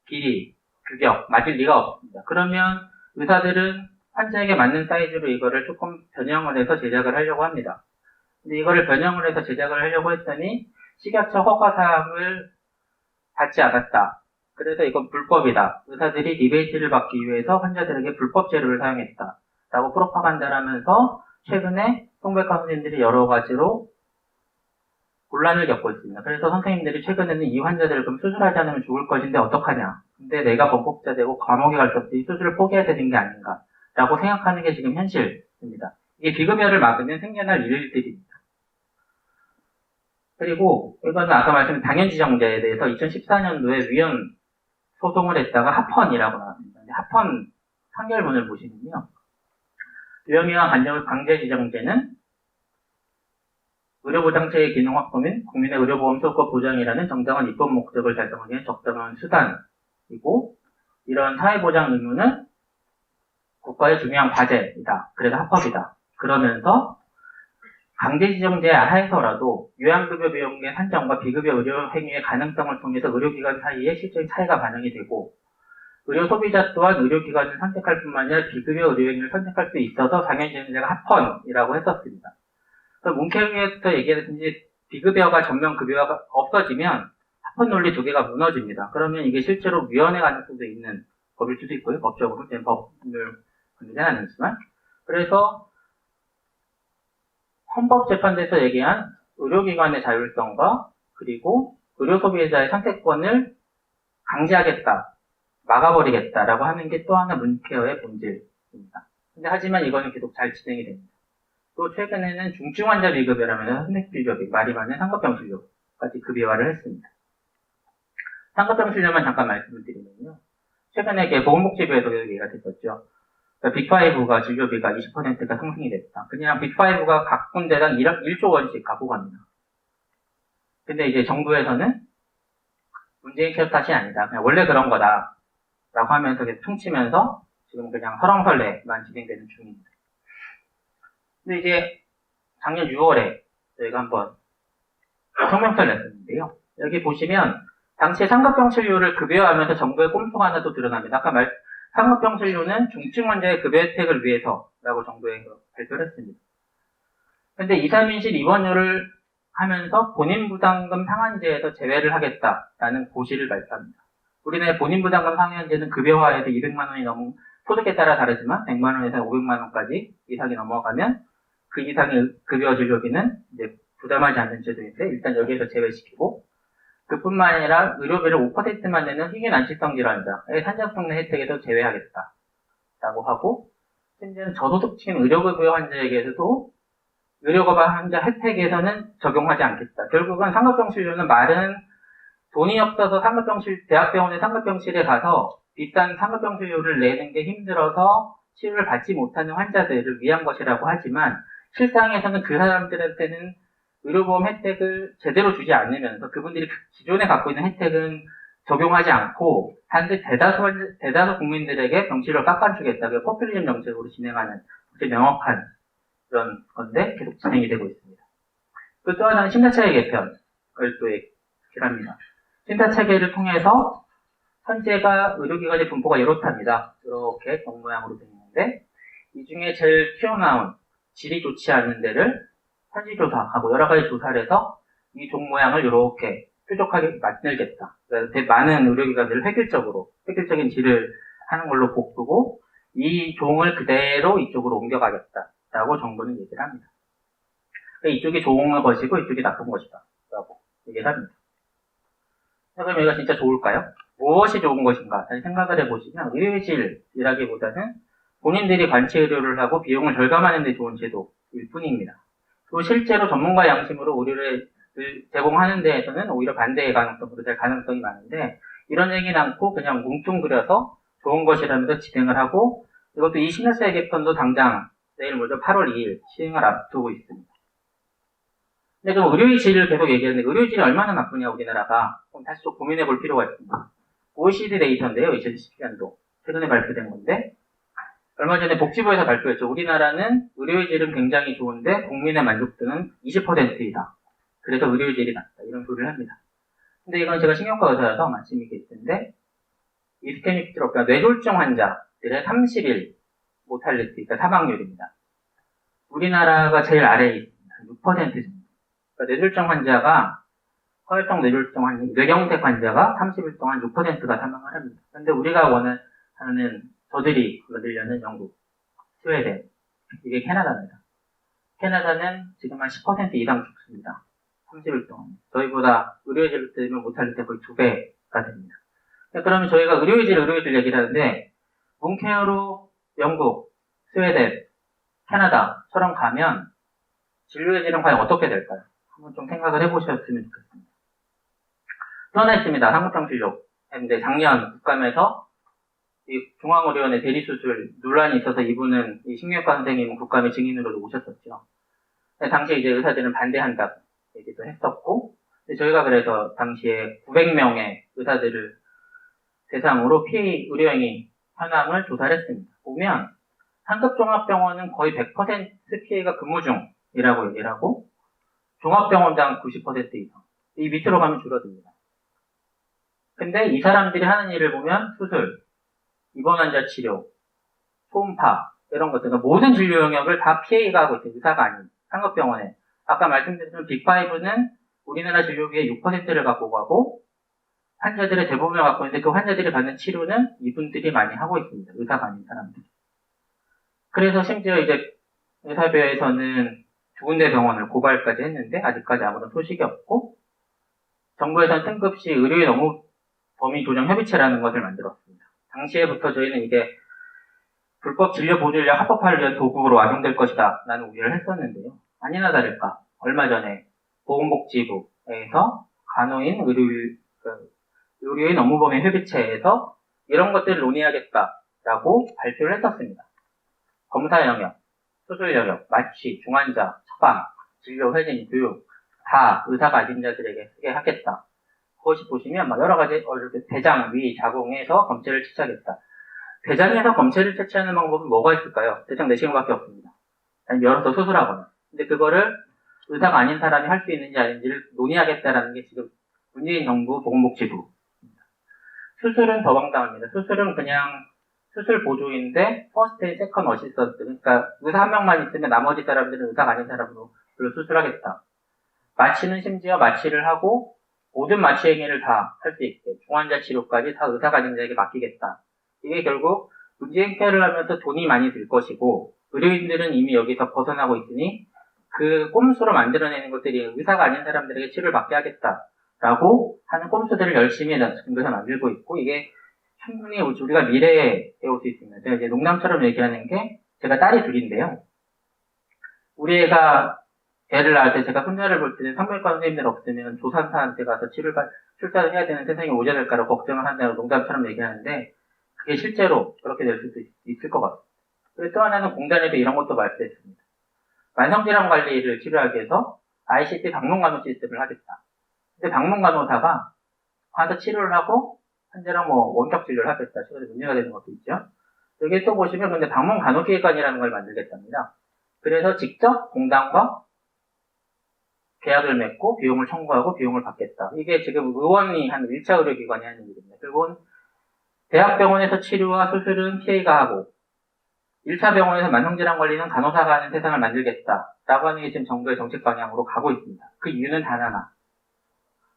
Speaker 1: 길이, 규격 맞을 리가 없습니다. 그러면 의사들은 환자에게 맞는 사이즈로 이거를 조금 변형을 해서 제작을 하려고 합니다. 근데 이거를 변형을 해서 제작을 하려고 했더니 식약처 허가사항을 받지 않았다. 그래서 이건 불법이다. 의사들이 리베이트를 받기 위해서 환자들에게 불법 재료를 사용했다. 라고 프로파간다를 하면서 최근에 성백과 선생님들이 여러 가지로 곤란을 겪고 있습니다. 그래서 선생님들이 최근에는 이 환자들을 그럼 수술하지 않으면 죽을 것인데 어떡하냐. 근데 내가 범법자 되고 감옥에 갈 수 없이 수술을 포기해야 되는 게 아닌가. 라고 생각하는 게 지금 현실입니다. 이게 비급여를 막으면 생겨날 일들입니다. 그리고 이거는 아까 말씀드린 당연지정제에 대해서 2014년도에 위헌 소송을 했다가 합헌이라고 나왔습니다. 합헌 판결문을 보시면요. 위헌이와 강제지정제는 의료보장체의 기능 확보 및 국민의 의료보험 소득 보장이라는 정당한 입법 목적을 달성하기 위한 적당한 수단이고 이런 사회보장 의무는 국가의 중요한 과제이다. 그래서 합법이다. 그러면서 강제지정제 하에서라도 요양급여 비용의 산정과 비급여 의료 행위의 가능성을 통해서 의료기관 사이에 실질적인 차이가 반영이 되고 의료 소비자 또한 의료기관을 선택할 뿐만 아니라 비급여 의료 행위를 선택할 수 있어서 당연지정제가 합헌이라고 했었습니다. 문케에서 얘기했듯이 비급여가 전면급여가 없어지면 합헌 논리 두 개가 무너집니다. 그러면 이게 실제로 위헌의 가능성도 있는 법일 수도 있고요. 법적으로 법률 문제는 아니지만 그래서 헌법재판소에서 얘기한 의료기관의 자율성과 그리고 의료소비자의 선택권을 강제하겠다, 막아버리겠다라고 하는 게 또 하나 문케어의 본질입니다. 근데 하지만 이거는 계속 잘 진행이 됩니다. 또 최근에는 중증환자 비급여라면서 선택비급여, 말이 많은 상급병 진료까지 급여화를 했습니다. 상급병 진료만 잠깐 말씀을 드리면요. 최근에 보건복지부에서 얘기가 됐었죠. 빅5가 진료비가 20%가 상승이 됐다. 그냥 빅5가 각 군데당 1조 원씩 갖고 갑니다. 근데 이제 정부에서는 문재인 케어 탓이 아니다. 그냥 원래 그런 거다. 라고 하면서 계속 퉁치면서 지금 그냥 설왕설래만 진행되는 중입니다. 근데 이제 작년 6월에 저희가 한번 성명서를 냈었는데요. 여기 보시면 당시에 상급병 진료를 급여화하면서 정부의 꼼수가 하나 또 드러납니다. 아까 상급병 진료는 중증 환자의 급여 혜택을 위해서라고 정부에서 발표를 했습니다. 근데 2, 3인실 입원료를 하면서 본인부담금 상한제에서 제외를 하겠다라는 고시를 발표합니다. 우리나라의 본인부담금 상한제는 급여화에서 200만 원이 넘은 소득에 따라 다르지만 100만 원에서 500만 원까지 이상이 넘어가면 그 이상의 급여 진료비는 이제 부담하지 않는 제도인데 일단 여기에서 제외시키고 그뿐만 아니라 의료비를 5%만 내는 희귀 난치성 질환자의 산정성내 혜택에도 제외하겠다라고 하고 심지어는 저소득층 의료급여 환자에게서도 의료급여 환자 혜택에서는 적용하지 않겠다. 결국은 상급병 진료는 말은 돈이 없어서 대학병원의 상급병실에 가서 비싼 상급병 진료를 내는 게 힘들어서 치료를 받지 못하는 환자들을 위한 것이라고 하지만 실상에서는 그 사람들한테는 의료보험 혜택을 제대로 주지 않으면서 그분들이 기존에 갖고 있는 혜택은 적용하지 않고 단지 대다수 국민들에게 병치료를 깎아주겠다. 그 포퓰리즘 정책으로 진행하는 아주 명확한 그런 건데 계속 진행이 되고 있습니다. 또 하나는 심사체계 개편을 또 얘기를 합니다. 심사체계를 통해서 현재가 의료기관의 분포가 이렇답니다. 이렇게 정 모양으로 되어 있는데 이 중에 제일 튀어나온 질이 좋지 않은 데를 현지조사하고 여러 가지 조사를 해서 이 종 모양을 이렇게 뾰족하게 만들겠다. 그래서 많은 의료기관들을 획일적인 질을 하는 걸로 바꾸고 이 종을 그대로 이쪽으로 옮겨가겠다라고 정부는 얘기를 합니다. 그러니까 이쪽이 좋은 것이고 이쪽이 나쁜 것이다. 라고 얘기를 합니다. 그럼 이거 진짜 좋을까요? 무엇이 좋은 것인가? 생각을 해보시면 의료의 질이라기보다는 본인들이 관치 의료를 하고 비용을 절감하는 데 좋은 제도일 뿐입니다. 또 실제로 전문가 양심으로 의료를 제공하는 데에서는 오히려 반대의 가능성으로 될 가능성이 많은데 이런 얘기는 않고 그냥 뭉뚱그려서 좋은 것이라면서 진행을 하고 이것도 이 신혈세 개편도 당장 내일 모레 8월 2일 시행을 앞두고 있습니다. 근데 그럼 의료의 질을 계속 얘기하는데 의료의 질이 얼마나 나쁘냐 우리나라가 그럼 다시 좀 고민해 볼 필요가 있습니다. OECD 데이터인데요. 2017년도 최근에 발표된 건데 얼마 전에 복지부에서 발표했죠. 우리나라는 의료의 질은 굉장히 좋은데 국민의 만족도는 20%이다. 그래서 의료의 질이 낮다. 이런 소리를 합니다. 근데 이건 제가 신경과 의사여서 말씀이 있을 텐데 이스케믹 스트로크, 뇌졸중 환자들의 30일 모탈리티, 그러니까 사망률입니다. 우리나라가 제일 아래에 있습니다. 6% 정도. 그러니까 뇌졸중 환자가, 허혈성 뇌졸중 뇌경색 환자가 30일 동안 6%가 사망을 합니다. 그런데 우리가 원하는, 저들이 늘려는 영국, 스웨덴, 이게 캐나다입니다. 캐나다는 지금 한 10% 이상 죽습니다. 30일 동안. 저희보다 의료의질로 뜨면 모탈리티 거의 2배가 됩니다. 그러면 저희가 의료의질 얘기를 하는데, 문케어로 영국, 스웨덴, 캐나다처럼 가면 진료의 질은 과연 어떻게 될까요? 한번 좀 생각을 해보셨으면 좋겠습니다. 또 하나 있습니다. 한국병실록. 근데 작년 국감에서 이 중앙의료원의 대리수술 논란이 있어서 이분은, 이 식료과 선생님은 국감에 증인으로도 오셨었죠. 당시에 이제 의사들은 반대한다고 얘기도 했었고, 저희가 그래서 당시에 900명의 의사들을 대상으로 피해 의료행위 현황을 조사를 했습니다. 보면 상급종합병원은 거의 100% 피해가 근무 중이라고 얘기를 하고, 종합병원당 90% 이상. 이 밑으로 가면 줄어듭니다. 근데 이 사람들이 하는 일을 보면 수술, 입원 환자 치료, 초음파, 이런 것들, 그러니까 모든 진료 영역을 다 피해가 하고 있어요. 의사가 아닌 상급병원에. 아까 말씀드린 빅5는 우리나라 진료비의 6%를 갖고 가고, 환자들의 대부분을 갖고 있는데 그 환자들이 받는 치료는 이분들이 많이 하고 있습니다. 의사가 아닌 사람들이. 그래서 심지어 이제 의사배에서는 두 군데 병원을 고발까지 했는데 아직까지 아무런 소식이 없고, 정부에서는 뜬금없이 의료인 업무 범위 조정 협의체라는 것을 만들었습니다. 당시에부터 저희는 이게 불법 진료 보조인력 합법화를 위한 도구로 악용될 것이다 라는 우려를 했었는데요. 아니나 다를까 얼마 전에 보건복지부에서 간호인 의료인 업무범위 협의체에서 이런 것들을 논의하겠다라고 발표를 했었습니다. 검사 영역, 수술 영역, 마취, 중환자, 처방, 진료 회진, 교육 다 의사가 아닌 자들에게 쓰게 하겠다. 그것이 보시면 막 여러 가지 대장, 위, 자궁에서 검체를 채취하겠다. 대장에서 검체를 채취하는 방법은 뭐가 있을까요? 대장 내시경밖에 없습니다. 아니면 열어서 수술하거나. 근데 그거를 의사가 아닌 사람이 할 수 있는지 아닌지를 논의하겠다라는 게 지금 문재인 정부 보건복지부. 수술은 더 황당합니다. 수술은 그냥 수술 보조인데 퍼스트 앤 세컨 어시스턴트, 그러니까 의사 한 명만 있으면 나머지 사람들은 의사가 아닌 사람으로 수술하겠다. 마취는 심지어 마취를 하고 모든 마취 행위를 다 할 수 있게 중환자 치료까지 다 의사가 아닌 자에게 맡기겠다. 이게 결국 문제 행태를 하면서 돈이 많이 들 것이고, 의료인들은 이미 여기서 벗어나고 있으니 그 꼼수로 만들어내는 것들이 의사가 아닌 사람들에게 치료를 받게 하겠다라고 하는 꼼수들을 열심히 정부에서 만들고 있고, 이게 충분히 우리가 미래에 올 수 있습니다. 제가 이제 농담처럼 얘기하는 게, 제가 딸이 둘인데요. 우리 애가 애를 낳을 때 제가 손자를 볼 때는 산부인과 선생님들 없으면 조산사한테 가서 출산을 해야 되는 세상이 오게 될까라고 걱정을 한다고 농담처럼 얘기하는데, 그게 실제로 그렇게 될 수도 있을 것 같습니다. 그리고 또 하나는 공단에서 이런 것도 발표했습니다. 만성질환 관리를 치료하기 위해서 ICT 방문간호 시스템을 하겠다. 근데 방문간호사가 가서 치료를 하고 환자랑 원격 진료를 하겠다. 치료에 문제가 되는 것도 있죠. 여기 또 보시면 근데 방문간호기획관이라는 걸 만들겠답니다. 그래서 직접 공단과 계약을 맺고 비용을 청구하고 비용을 받겠다. 이게 지금 의원이 한 1차 의료기관이 하는 일입니다. 결국은 대학병원에서 치료와 수술은 PA가 하고 1차 병원에서 만성질환 관리는 간호사가 하는 세상을 만들겠다라고 하는 게 지금 정부의 정책 방향으로 가고 있습니다. 그 이유는 단 하나.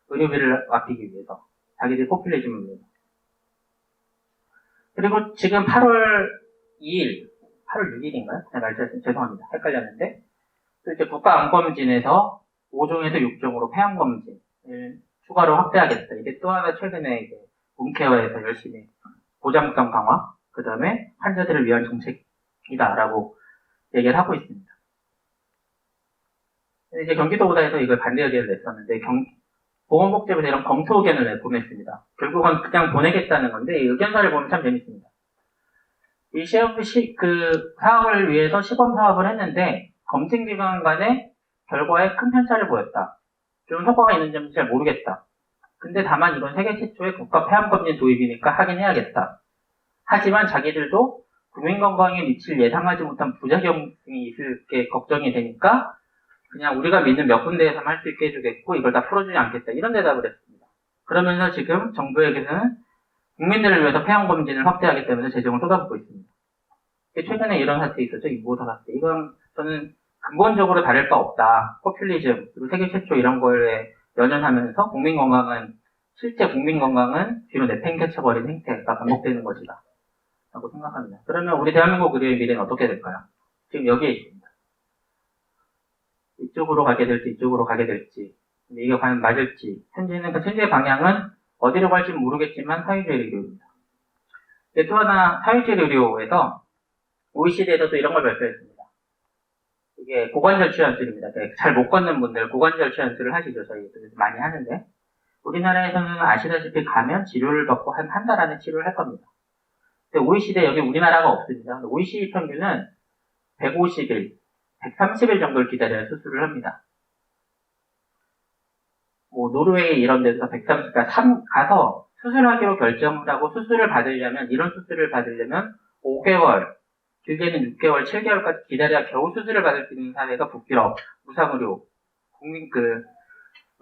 Speaker 1: 의료비를 아끼기 위해서. 자기들 포퓰리즘을 위해서. 그리고 지금 8월 2일, 8월 6일인가요? 네, 날짜 죄송합니다. 헷갈렸는데. 또 이제 국가암검진에서 5종에서 6종으로 폐암검진을 추가로 확대하겠다. 이게 또 하나 최근에 이제 문케어에서 열심히 보장성 강화, 그 다음에 환자들을 위한 정책이다라고 얘기를 하고 있습니다. 이제 경기도보다에서 이걸 반대 의견을 냈었는데, 보건복지부에서 이런 검토 의견을 보냈습니다. 결국은 그냥 보내겠다는 건데, 이 의견서를 보면 참 재밌습니다. 이 사업을 위해서 시범 사업을 했는데, 검증기관 간의 결과에 큰 편차를 보였다. 좀 효과가 있는지 잘 모르겠다. 근데 다만 이건 세계 최초의 국가 폐암검진 도입이니까 하긴 해야겠다. 하지만 자기들도 국민건강에 미칠 예상하지 못한 부작용이 있을 게 걱정이 되니까 그냥 우리가 믿는 몇 군데에서만 할 수 있게 해주겠고 이걸 다 풀어주지 않겠다. 이런 대답을 했습니다. 그러면서 지금 정부에게는 국민들을 위해서 폐암검진을 확대하기 때문에 재정을 쏟아붓고 있습니다. 최근에 이런 사태 있었죠. 인보사 사태. 이건 저는 근본적으로 다를 바 없다. 포퓰리즘, 그리고 세계 최초 이런 거에 연연하면서 실제 국민 건강은 뒤로 내팽개쳐버린 행태가 반복되는 것이다. 라고 생각합니다. 그러면 우리 대한민국 의료의 미래는 어떻게 될까요? 지금 여기에 있습니다. 이쪽으로 가게 될지, 이쪽으로 가게 될지, 이게 과연 맞을지, 현재는 그 현재의 방향은 어디로 갈지는 모르겠지만 사회주의 의료입니다. 또 하나, 사회주의 의료에서 OECD에서도 이런 걸 발표했습니다. 이게 고관절 치환술입니다. 잘 못 걷는 분들 고관절 치환술을 하시죠. 저희 많이 하는데. 우리나라에서는 아시다시피 가면 치료를 받고 한 달 안에 치료를 할 겁니다. 근데 OECD에 여기 우리나라가 없습니다. OECD 평균은 150일, 130일 정도를 기다려야 수술을 합니다. 노르웨이 이런 데서 130, 그러니까 가서 수술하기로 결정을 하고 이런 수술을 받으려면 5개월, 길게는 6개월, 7개월까지 기다려야 겨우 수술을 받을 수 있는 사회가 북유럽, 무상의료,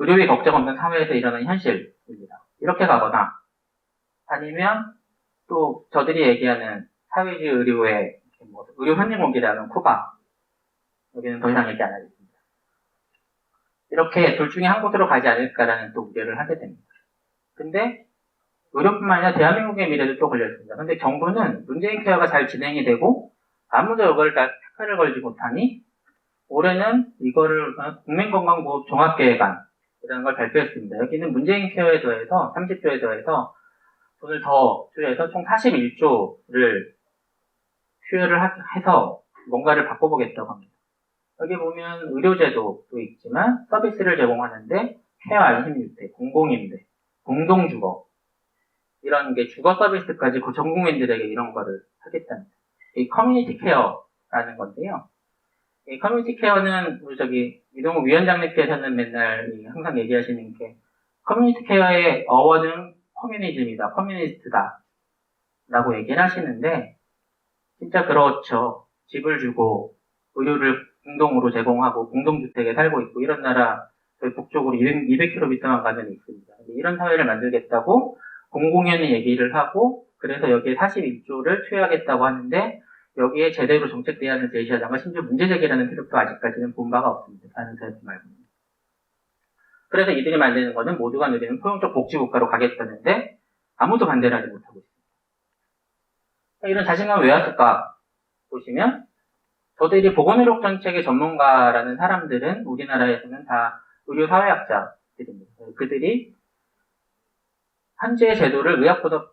Speaker 1: 의료비 걱정 없는 사회에서 일어나는 현실입니다. 이렇게 가거나, 아니면 또 저들이 얘기하는 사회주의 의료의 의료 선진국이라는 쿠바, 여기는 더 이상 얘기 안 하겠습니다. 이렇게 둘 중에 한 곳으로 가지 않을까라는 또 우려를 하게 됩니다. 근데 의료뿐만 아니라 대한민국의 미래도 또 걸려있습니다. 근데 정부는 문재인 케어가 잘 진행이 되고 아무도 이걸 다 태클을 걸지 못하니 올해는 이거를 국민건강보험 종합계획안이라는 걸 발표했습니다. 여기는 문재인 케어에 더해서 30조에 더해서 돈을 더 투여해서 총 41조를 투여를 해서 뭔가를 바꿔보겠다고 합니다. 여기 보면 의료제도도 있지만 서비스를 제공하는데 케어 안심주택, 공공임대, 공동주거 이런 게 주거 서비스까지 전 국민들에게 이런 거를 하겠답니다. 이 커뮤니티 케어라는 건데요. 이 커뮤니티 케어는 우리 이동욱 위원장님께서는 맨날 항상 얘기하시는 게 커뮤니티 케어의 어원은 커뮤니즘이다, 커뮤니스트다 라고 얘기를 하시는데 진짜 그렇죠. 집을 주고 의료를 공동으로 제공하고 공동주택에 살고 있고 이런 나라 저희 북쪽으로 200km만 가면 있습니다. 이런 사회를 만들겠다고 공공연히 얘기를 하고 그래서 여기에 41조를 투여하겠다고 하는데 여기에 제대로 정책 대안을 제시하다가 심지어 문제 제기라는 세력도 아직까지는 본 바가 없습니다. 다른 사회들 말고는. 그래서 이들이 만드는 것은 모두가 누리는 포용적 복지국가로 가겠다는데 아무도 반대를 하지 못하고 있습니다. 이런 자신감은 왜 왔을까 보시면 저들이 보건의료 정책의 전문가라는 사람들은 우리나라에서는 다 의료사회학자들입니다. 그들이 현재의 제도를 의학보다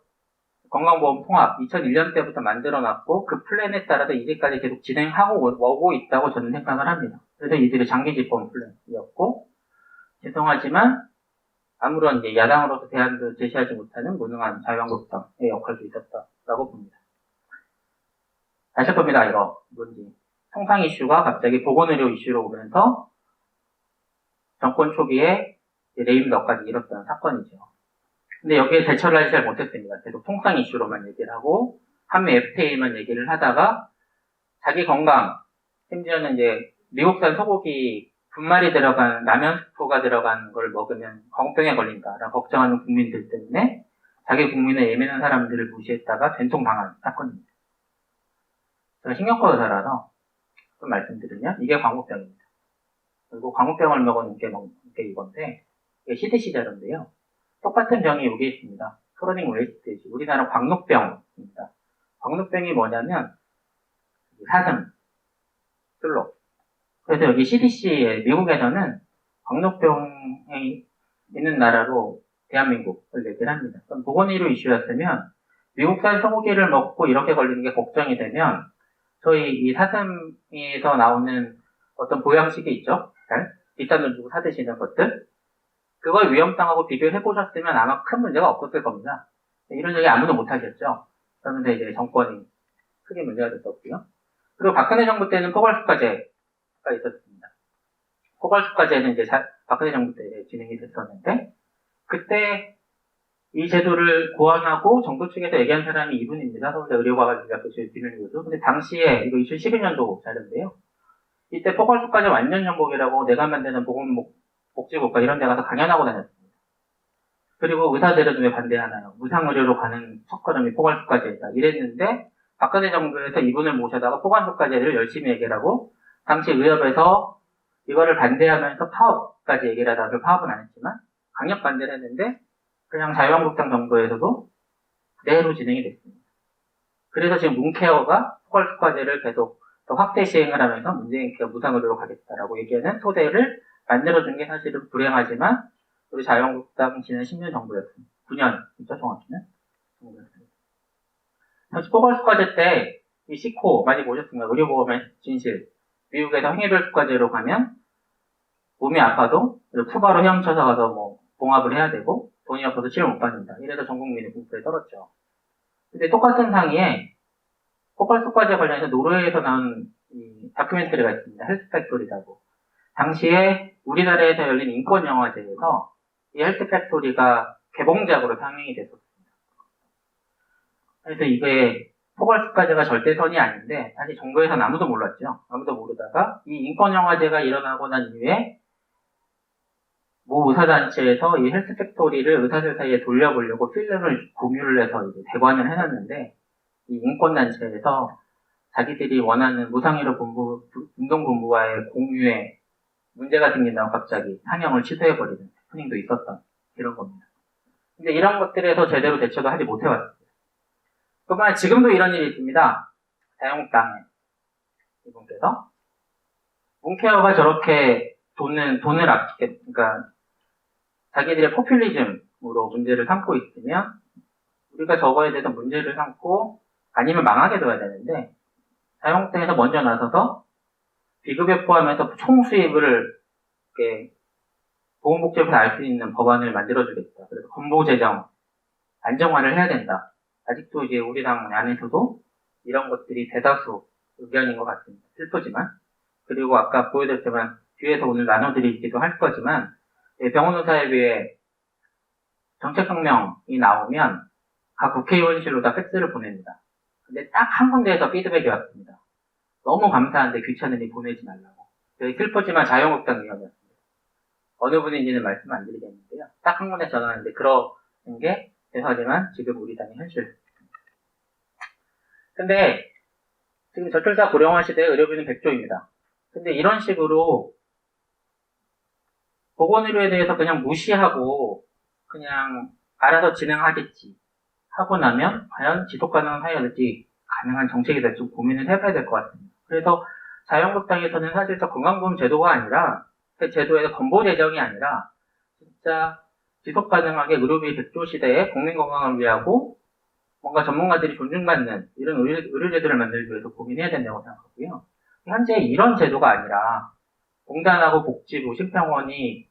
Speaker 1: 건강보험 통합 2001년 때부터 만들어놨고 그 플랜에 따라서 이제까지 계속 진행하고 오고 있다고 저는 생각을 합니다. 그래서 이들의 장기집권 플랜이었고 죄송하지만 아무런 야당으로서 대안도 제시하지 못하는 무능한 자유한국당의 역할도 있었다라고 봅니다. 다시 할 겁니다. 이거 뭔지. 통상 이슈가 갑자기 보건의료 이슈로 오면서 정권 초기에 레임덕까지 일었던 사건이죠. 근데 여기에 대처를 하지 잘 못했습니다. 계속 통상 이슈로만 얘기를 하고 한미 FTA만 얘기를 하다가 자기 건강, 심지어는 미국산 소고기 분말이 들어간 라면 스프가 들어간 걸 먹으면 건병에 걸린다라고 걱정하는 국민들 때문에 자기 국민의 예민한 사람들을 무시했다가 된통당한 사건입니다. 제가 신경과 의사라서 좀 말씀드리면 이게 광우병입니다. 그리고 광우병을 먹은 게 이건데 이게 CDC 자료인데요. 똑같은 병이 여기 있습니다. 크로닉 웨이스트 디지즈. 우리나라 광우병입니다. 광우병이 뭐냐면 사슴, 술로. 그래서 여기 CDC에 미국에서는 광우병이 있는 나라로 대한민국을 얘기를 합니다. 그럼 보건의료 이슈였으면 미국산 소고기를 먹고 이렇게 걸리는 게 걱정이 되면 저희 이 사슴에서 나오는 어떤 보양식이 있죠? 비싼 돈 주고 사드시는 것들 그걸 위험성하고 비교해 보셨으면 아마 큰 문제가 없었을 겁니다. 이런 얘기 아무도 못 하셨죠. 그러면서 이제 정권이 크게 문제가 됐었고요. 그리고 박근혜 정부 때는 포괄수가제가 있었습니다. 포괄수가제는 이제 박근혜 정부 때 진행이 됐었는데 그때 이 제도를 고안하고 정부 측에서 얘기한 사람이 이분입니다. 서울대 의료과학대학교 김윤희 교수. 근데 당시에 이거 2012년도 자료인데요. 이때 포괄수가제 완전 정복이라고 내가 만드는 복지국가 이런 데 가서 강연하고 다녔습니다. 그리고 의사들은 왜 반대하나요? 무상의료로 가는 첫걸음이 포괄수가제다. 이랬는데 박근혜 정부에서 이분을 모셔다가 포괄국가제를 열심히 얘기하고 당시 의협에서 이거를 반대하면서 파업까지 얘기를 하다가 파업은 안 했지만 강력 반대를 했는데 그냥 자유한국당 정부에서도 그대로 진행이 됐습니다. 그래서 지금 문케어가 포괄국가제를 계속 더 확대 시행을 하면서 문재인 케어 무상의료로 가겠다라고 얘기하는 토대를 만들어준 게 사실은 불행하지만 우리 자유한국당 지난 10년 정부였습니다. 9년이죠, 정확히는. 정부였습니다. 사실 포괄국가제 때 이 시코 많이 보셨습니다. 의료보험의 진실. 미국에서 행위별 국가제로 가면 몸이 아파도 푸바로 헤엄쳐서 가서 뭐 봉합을 해야 되고 돈이 없어서 치료 못 받는다. 이래서 전 국민이 공포에 떨었죠. 근데 똑같은 상의에 포괄국가제 관련해서 노르웨이에서 나온 이 다큐멘터리가 있습니다. 헬스 팩토리라고. 당시에 우리나라에서 열린 인권영화제에서 이 헬스 팩토리가 개봉작으로 상영이 됐었습니다. 그래서 이게 포괄국가제가 절대선이 아닌데 사실 정부에서는 아무도 몰랐죠. 아무도 모르다가 이 인권영화제가 일어나고 난 이후에 모 의사단체에서 이 헬스 팩토리를 의사들 사이에 돌려보려고 필름을 공유를 해서 이제 대관을 해놨는데 이 인권단체에서 자기들이 원하는 무상의료 본부, 운동본부와의 공유에 문제가 생긴다고 갑자기 상영을 취소해버리는 해프닝도 있었던 이런 겁니다. 근데 이런 것들에서 제대로 대처도 하지 못해왔습니다. 그러면 지금도 이런 일이 있습니다. 자유한국당에 이분께서 문케어가 저렇게 돈을 아끼게, 그러니까 자기들의 포퓰리즘으로 문제를 삼고 있으면 우리가 저거에 대해서 문제를 삼고 아니면 망하게 둬야 되는데 자유한국당에서 먼저 나서서 비급여 포함해서 총 수입을 이렇게 보건복지부에서 알 수 있는 법안을 만들어주겠다. 그래서 건보재정 안정화를 해야 된다. 아직도 이제 우리 당 안에서도 이런 것들이 대다수 의견인 것 같습니다. 슬프지만. 그리고 아까 보여드렸지만 뒤에서 오늘 나눠드리기도 할 거지만 병원의사협의회 정책혁명이 나오면 각 국회의원실로 다 팩스를 보냅니다. 근데 딱 한 군데에서 피드백이 왔습니다. 너무 감사한데 귀찮으니 보내지 말라고. 되게 슬프지만 자유한국당 의원이었습니다. 어느 분인지는 말씀 안 드리겠는데요. 딱 한 군데 전화하는데 그런 게 죄송하지만 지금 우리 당의 현실. 근데 지금 저출산 고령화 시대에 의료비는 100조입니다. 근데 이런 식으로 보건의료에 대해서 그냥 무시하고 그냥 알아서 진행하겠지 하고 나면 과연 지속가능한 사회가 될지 가능한 정책이 될지 좀 고민을 해봐야 될 것 같습니다. 그래서 자유한국당에서는 사실상 건강보험 제도가 아니라 그 제도에서 건보재정이 아니라 진짜 지속가능하게 의료비 100조 시대에 국민 건강을 위하고 뭔가 전문가들이 존중받는 이런 의료제도를 만들기 위해서 고민해야 된다고 생각하고요. 현재 이런 제도가 아니라 공단하고 복지부, 심평원이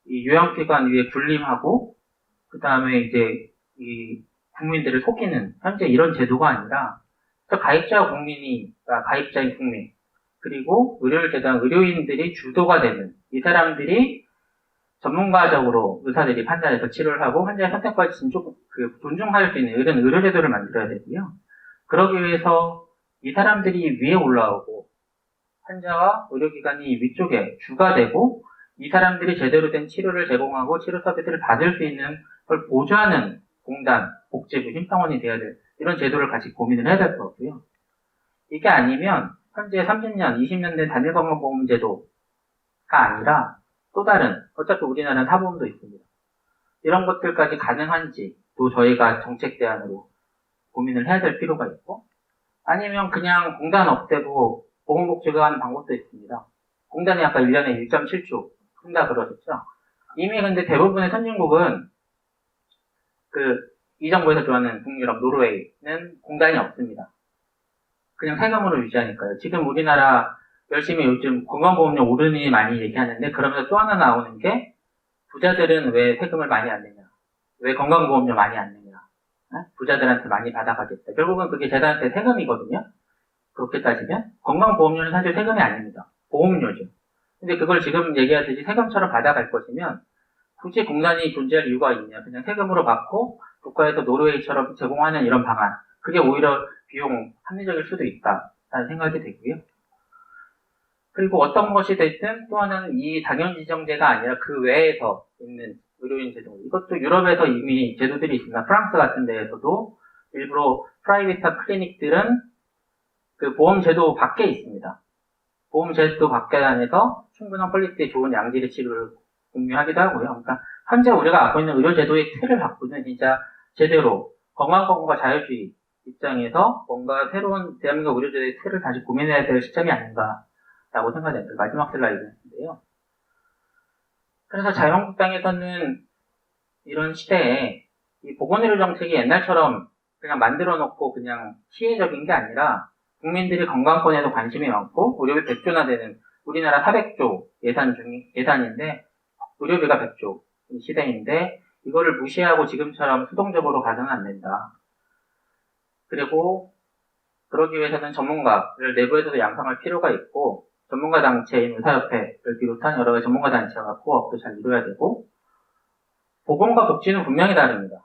Speaker 1: 이 요양기관 위에 군림하고 그 다음에 이제 이 국민들을 속이는 현재 이런 제도가 아니라 가입자 국민이 가입자인 국민 그리고 의료를 제도한 의료인들이 주도가 되는 이 사람들이 전문가적으로 의사들이 판단해서 치료를 하고 환자의 선택까지 존중할 수 있는 이런 의료제도를 만들어야 되고요. 그러기 위해서 이 사람들이 위에 올라오고 환자와 의료기관이 위쪽에 주가 되고 이 사람들이 제대로 된 치료를 제공하고 치료 서비스를 받을 수 있는 걸 보조하는 공단, 복지부, 심평원이 돼야 될 이런 제도를 같이 고민을 해야 될 거고요. 이게 아니면 현재 30년, 20년 된 단일건강보험제도가 아니라 또 다른, 어차피 우리나라는 사보험도 있습니다. 이런 것들까지 가능한지 또 저희가 정책 대안으로 고민을 해야 될 필요가 있고 아니면 그냥 공단 없애고 보건복지가 하는 방법도 있습니다. 공단이 아까 1년에 1.7조 쓴다 그러셨죠? 이미 근데 대부분의 선진국은 이 정부에서 좋아하는 북유럽, 노르웨이는 공단이 없습니다. 그냥 세금으로 유지하니까요. 지금 우리나라 열심히 요즘 건강보험료 오르니 많이 얘기하는데 그러면서 또 하나 나오는 게 부자들은 왜 세금을 많이 안 내냐? 왜 건강보험료 많이 안 내냐? 부자들한테 많이 받아가겠다. 결국은 그게 재단한테 세금이거든요. 그렇게 따지면 건강보험료는 사실 세금이 아닙니다. 보험료죠. 근데 그걸 지금 얘기하듯이 세금처럼 받아갈 것이면 굳이 공단이 존재할 이유가 있냐. 그냥 세금으로 받고 국가에서 노르웨이처럼 제공하는 이런 방안. 그게 오히려 비용 합리적일 수도 있다라는 생각이 되고요. 그리고 어떤 것이 됐든 또 하나는 이 당연지정제가 아니라 그 외에서 있는 의료인 제도. 이것도 유럽에서 이미 제도들이 있습니다. 프랑스 같은 데에서도 일부러 프라이빗한 클리닉들은 그 보험제도 밖에 있습니다. 보험제도 밖에 안에서 충분한 퀄리티의 좋은 양질의 치료를 공유하기도 하고요. 그러니까 현재 우리가 갖고 있는 의료제도의 틀을 바꾸는 진짜 제대로 건강보험과 자율주의 입장에서 뭔가 새로운 대한민국 의료제도의 틀을 다시 고민해야 될 시점이 아닌가라고 생각됩니다. 마지막 슬라이드인데요. 그래서 자유한국당에서는 이런 시대에 이 보건의료 정책이 옛날처럼 그냥 만들어 놓고 그냥 시혜적인 게 아니라 국민들이 건강권에도 관심이 많고 의료비 100조나 되는 우리나라 400조 예산인데 의료비가 100조 시대인데 이거를 무시하고 지금처럼 수동적으로 가서는 안 된다. 그리고 그러기 위해서는 전문가를 내부에서도 양성할 필요가 있고 전문가 단체인 의사협회를 비롯한 여러 가지 전문가 단체와 코업도 잘 이루어야 되고 보건과 복지는 분명히 다릅니다.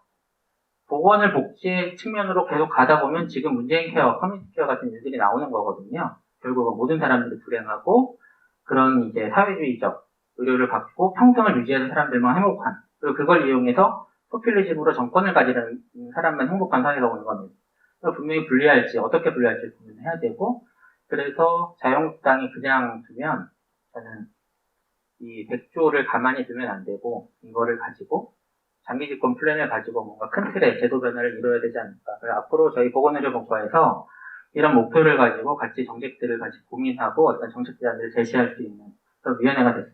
Speaker 1: 보건을 복지의 측면으로 계속 가다 보면 지금 문재인 케어, 커뮤니티 케어 같은 일들이 나오는 거거든요. 결국은 모든 사람들이 불행하고 그런 이제 사회주의적 의료를 받고 평생을 유지하는 사람들만 행복한 그리고 그걸 이용해서 포퓰리즘으로 정권을 가지는 사람만 행복한 사회가 오는 겁니다. 분명히 분리할지 어떻게 분리할지 고민해야 되고 그래서 자유한국당이 그냥 두면 저는 이 100조를 가만히 두면 안 되고 이거를 가지고 장기 집권 플랜을 가지고 뭔가 큰 틀의 제도 변화를 이뤄야 되지 않을까. 그래서 앞으로 저희 보건의료본부에서 이런 목표를 가지고 같이 정책들을 같이 고민하고 어떤 정책 제안을 제시할 수 있는 그런 위원회가 됐습니다.